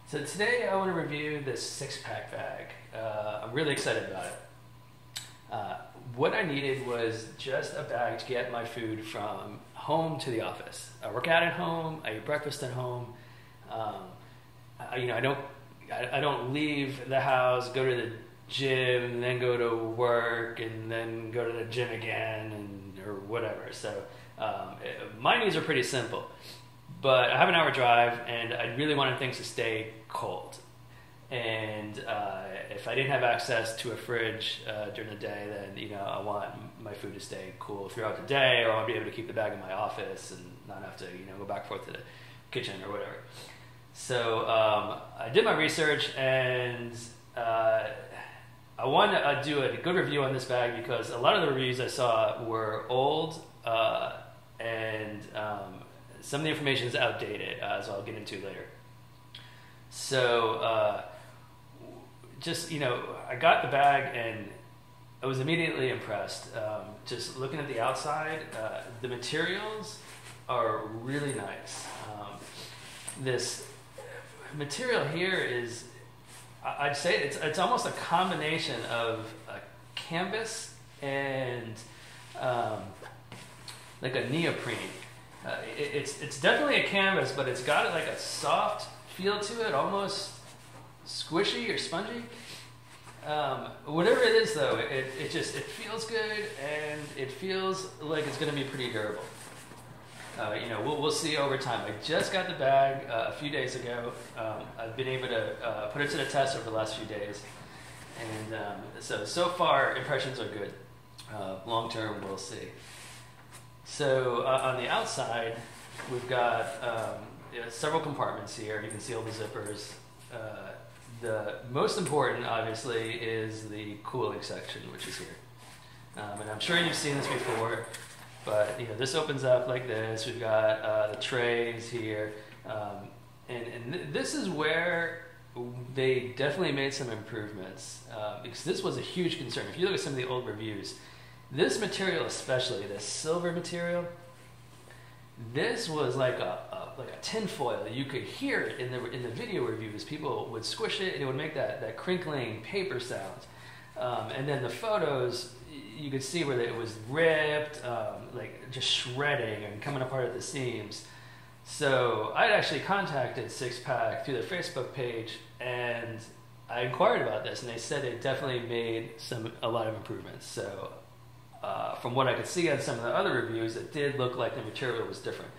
So today I want to review this six-pack bag. I'm really excited about it. What I needed was just a bag to get my food from home to the office. I work out at home. I eat breakfast at home. I don't leave the house, go to the gym, and then go to work, and then go to the gym again, or whatever. So my needs are pretty simple. But I have an hour drive, and I really wanted things to stay cold. And if I didn't have access to a fridge during the day, then I want my food to stay cool throughout the day, or I'll be able to keep the bag in my office and not have to go back and forth to the kitchen or whatever. So I did my research, and I wanted to do a good review on this bag because a lot of the reviews I saw were old and some of the information is outdated, as I'll get into later. So I got the bag and I was immediately impressed. Just looking at the outside, the materials are really nice. This material here is, I'd say it's almost a combination of a canvas and like a neoprene. It's definitely a canvas, but it's got like a soft feel to it, almost squishy or spongy. Whatever it is, though, it feels good, and it feels like it's going to be pretty durable. We'll see over time. I just got the bag a few days ago. I've been able to put it to the test over the last few days, and so far impressions are good. Long term, we'll see. So on the outside, we've got several compartments here. You can see all the zippers. The most important, obviously, is the cooling section, which is here. And I'm sure you've seen this before, but this opens up like this. We've got the trays here, and this is where they definitely made some improvements because this was a huge concern. If you look at some of the old reviews, this material, especially this silver material, this was like a tin foil. You could hear it in the video reviews. People would squish it, and it would make that crinkling paper sound. And then the photos, you could see where it was ripped, like just shredding and coming apart at the seams. So I'd actually contacted Six-Pack through their Facebook page, and I inquired about this, and they said it definitely made a lot of improvements. So from what I could see on some of the other reviews, it did look like the material was different.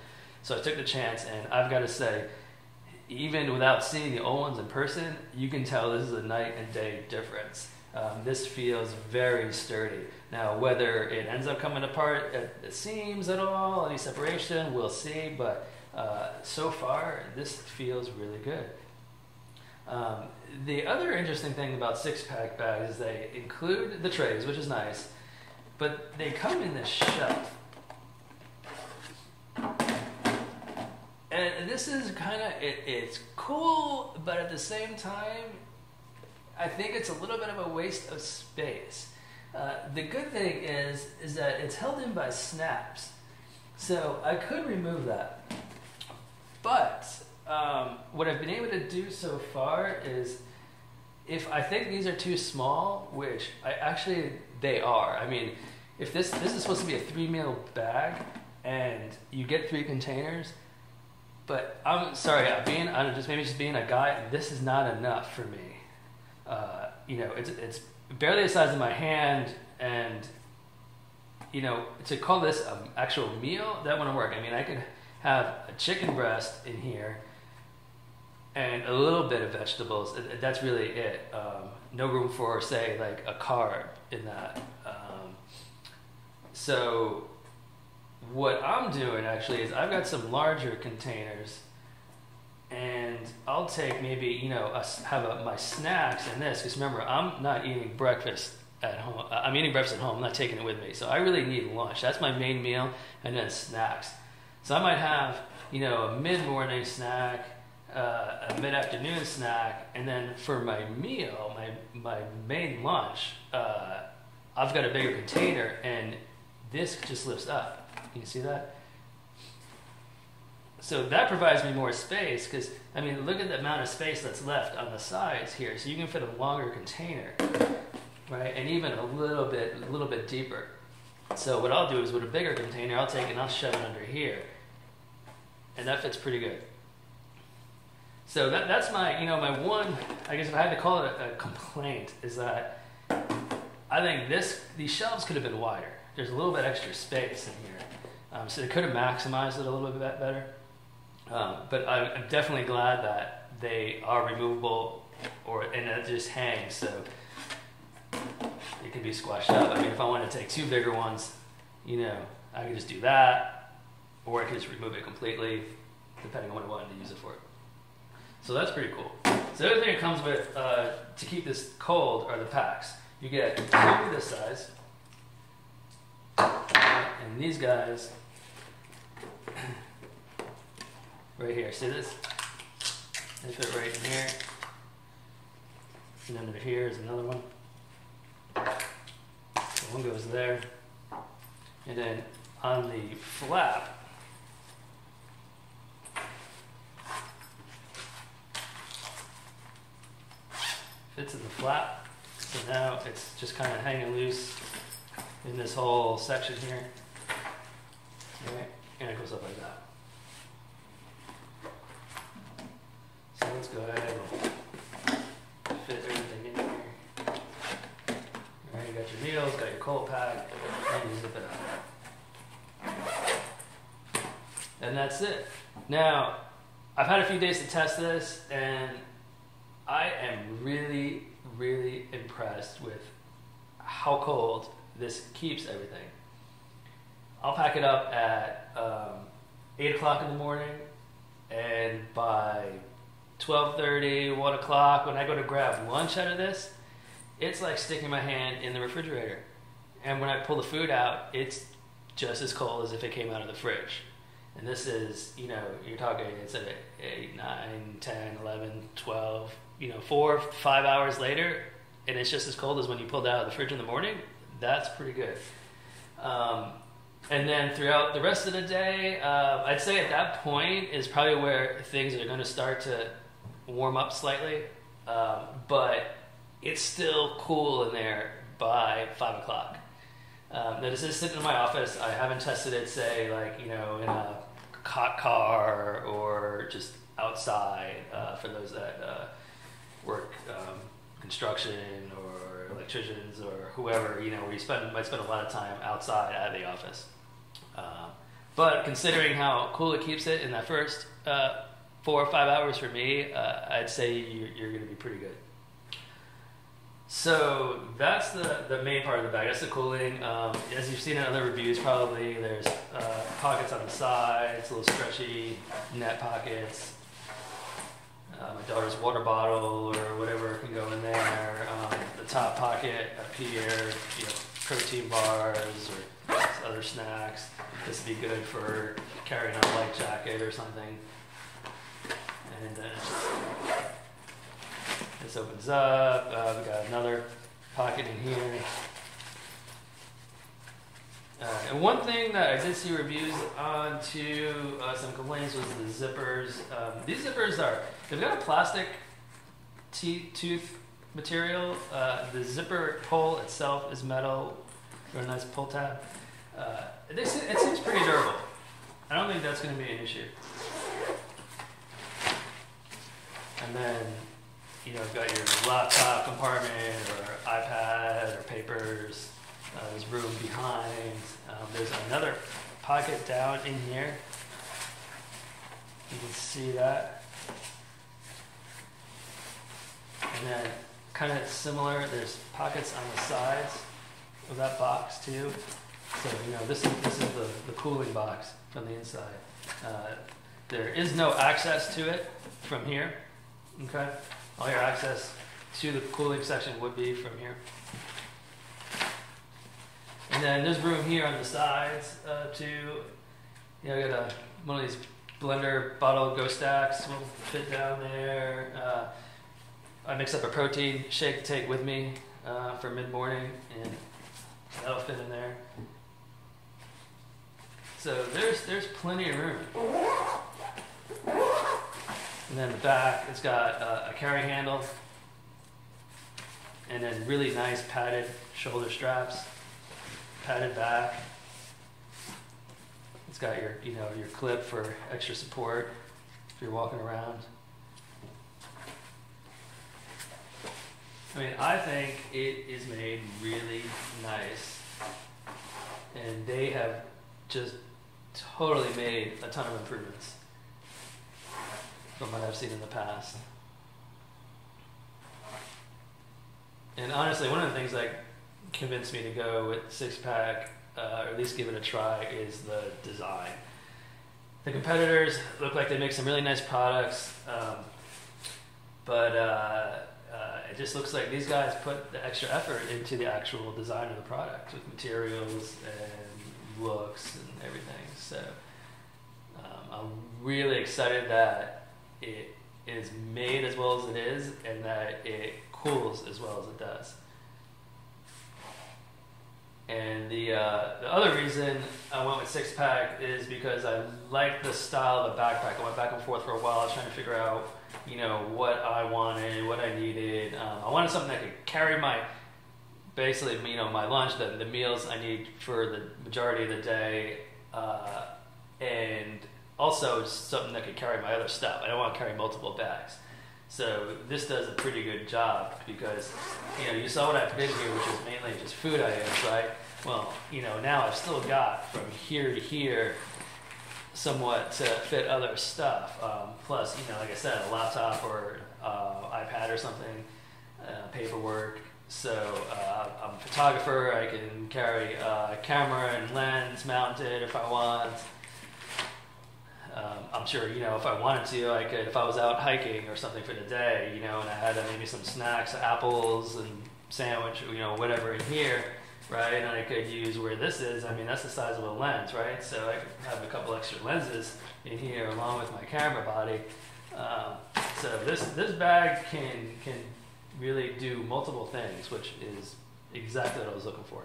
So I took the chance, and I've got to say, even without seeing the old ones in person, you can tell this is a night and day difference. This feels very sturdy. Now, whether it ends up coming apart at the seams at all, any separation, we'll see, but so far, this feels really good. The other interesting thing about Six-Pack bags is they include the trays, which is nice, but they come in this shelf. And this is kind of, it's cool, but at the same time, I think it's a little bit of a waste of space. The good thing is that it's held in by snaps. So I could remove that. But what I've been able to do so far is, if I think these are too small, which they are. I mean, if this is supposed to be a 3-meal bag, and you get 3 containers, but I'm sorry, maybe just being a guy, this is not enough for me. It's barely the size of my hand, and to call this an actual meal, that wouldn't work. I mean, I could have a chicken breast in here and a little bit of vegetables. That's really it. No room for, say, like a carb in that. So what I'm doing actually is I've got some larger containers, and I'll take maybe my snacks in this, because remember, I'm not eating breakfast at home. I'm eating breakfast at home. I'm not taking it with me. So I really need lunch. That's my main meal, and then snacks. So I might have a mid-morning snack, a mid-afternoon snack, and then for my meal, my main lunch, I've got a bigger container, and this just lifts up. Can you see that? So that provides me more space because, I mean, look at the amount of space that's left on the sides here. So you can fit a longer container, right? And even a little bit deeper. So what I'll do is with a bigger container, I'll take it and I'll shove it under here. And that fits pretty good. So that's my, my one, I guess if I had to call it a complaint, is that I think these shelves could have been wider. There's a little bit extra space in here. So they could have maximized it a little bit better. But I'm definitely glad that they are removable and it just hangs, so it can be squashed up. I mean, if I wanted to take two bigger ones, I could just do that, or I could just remove it completely, depending on what I wanted to use it for. So that's pretty cool. So the other thing it comes with to keep this cold are the packs. You get two this size, and these guys right here. See this? They fit right in here. And under here is another one. So one goes there. And then on the flap, fits in the flap. So now it's just kind of hanging loose in this whole section here. Alright, and it goes up like that. So let's go ahead and fit everything in here. Alright, you got your meals, got your cold pack, and you zip it up. And that's it. Now, I've had a few days to test this, and I am really, really impressed with how cold this keeps everything. I'll pack it up at 8 o'clock in the morning, and by 12:30, 1 o'clock, when I go to grab lunch out of this, it's like sticking my hand in the refrigerator. And when I pull the food out, it's just as cold as if it came out of the fridge. And this is, you're talking, it's at 8, 9, 10, 11, 12, 4, 5 hours later, and it's just as cold as when you pulled it out of the fridge in the morning. That's pretty good. And then throughout the rest of the day, I'd say at that point is probably where things are going to start to warm up slightly. But it's still cool in there by 5 o'clock. Now this is sitting in my office. I haven't tested it, say, in a hot car or just outside for those that work construction or electricians or whoever, where you might spend a lot of time outside at the office. But considering how cool it keeps it in that first 4 or 5 hours for me, I'd say you're going to be pretty good. So that's the main part of the bag. That's the cooling. As you've seen in other reviews, probably there's pockets on the sides, little stretchy net pockets. My daughter's water bottle or whatever can go in there. The top pocket up here, protein bars or other snacks. This would be good for carrying a light jacket or something. And then this opens up. We got another pocket in here. And one thing that I did see reviews on to some complaints was the zippers. These zippers they've got a plastic tooth material. The zipper pull itself is metal, or a nice pull tab. It seems pretty durable. I don't think that's going to be an issue. And then, you've got your laptop compartment or iPad or papers. There's room behind. There's another pocket down in here. You can see that. And then kind of similar, there's pockets on the sides of that box too. So, this is the cooling box from the inside. There is no access to it from here. Okay? All your access to the cooling section would be from here. And then there's room here on the sides too. I got one of these blender bottle go stacks will fit down there. I mix up a protein shake to take with me for mid-morning, and that'll fit in there. So there's plenty of room. And then the back, it's got a carry handle, and then really nice padded shoulder straps, padded back. It's got your, your clip for extra support if you're walking around. I mean, I think it is made really nice, and they have just totally made a ton of improvements from what I've seen in the past. And honestly, one of the things that convinced me to go with Sixpack, or at least give it a try, is the design. The competitors look like they make some really nice products, but it just looks like these guys put the extra effort into the actual design of the product with materials and looks and everything. So I'm really excited that it is made as well as it is, and that it cools as well as it does. And the other reason I went with Sixpack is because I like the style of the backpack. I went back and forth for a while. I was trying to figure out, what I wanted, what I needed. I wanted something that could carry my lunch, the meals I need for the majority of the day, and also something that could carry my other stuff. I don't want to carry multiple bags. So this does a pretty good job because, you saw what I put in here, which is mainly just food items, right? Well, now I've still got from here to here somewhat to fit other stuff. Plus, like I said, a laptop or iPad or something, paperwork. So I'm a photographer. I can carry a camera and lens mounted if I want. I'm sure, if I wanted to, I could, if I was out hiking or something for the day, and I had maybe some snacks, apples and sandwich, whatever in here, right? And I could use where this is. I mean, that's the size of a lens, right? So I could have a couple extra lenses in here along with my camera body. So this bag can really do multiple things, which is exactly what I was looking for.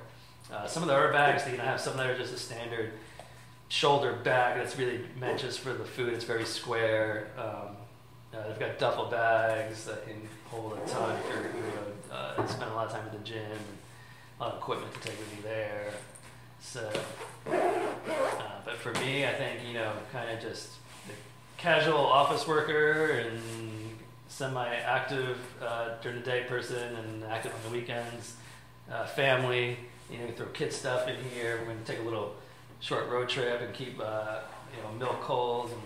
Some of the other bags, I have some that are just a standard shoulder bag that's really meant just for the food. It's very square. They've got duffel bags that can hold a ton if you're, spend a lot of time at the gym, and a lot of equipment to take with you there. So, but for me, I think, kind of just the casual office worker and semi-active during the day person and active on the weekends, family, throw kid stuff in here. We're going to take a little short road trip and keep milk cold and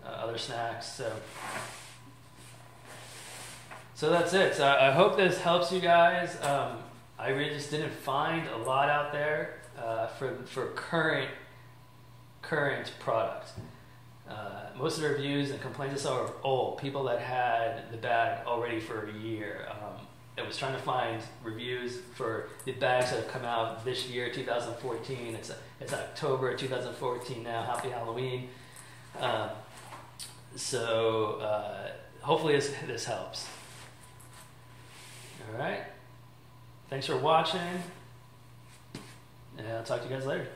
other snacks. So that's it. So I hope this helps you guys. I really just didn't find a lot out there for current product. Most of the reviews and complaints I saw are old. People that had the bag already for a year. I was trying to find reviews for the bags that have come out this year, 2014. It's October 2014 now. Happy Halloween. Hopefully this helps. All right. Thanks for watching. And I'll talk to you guys later.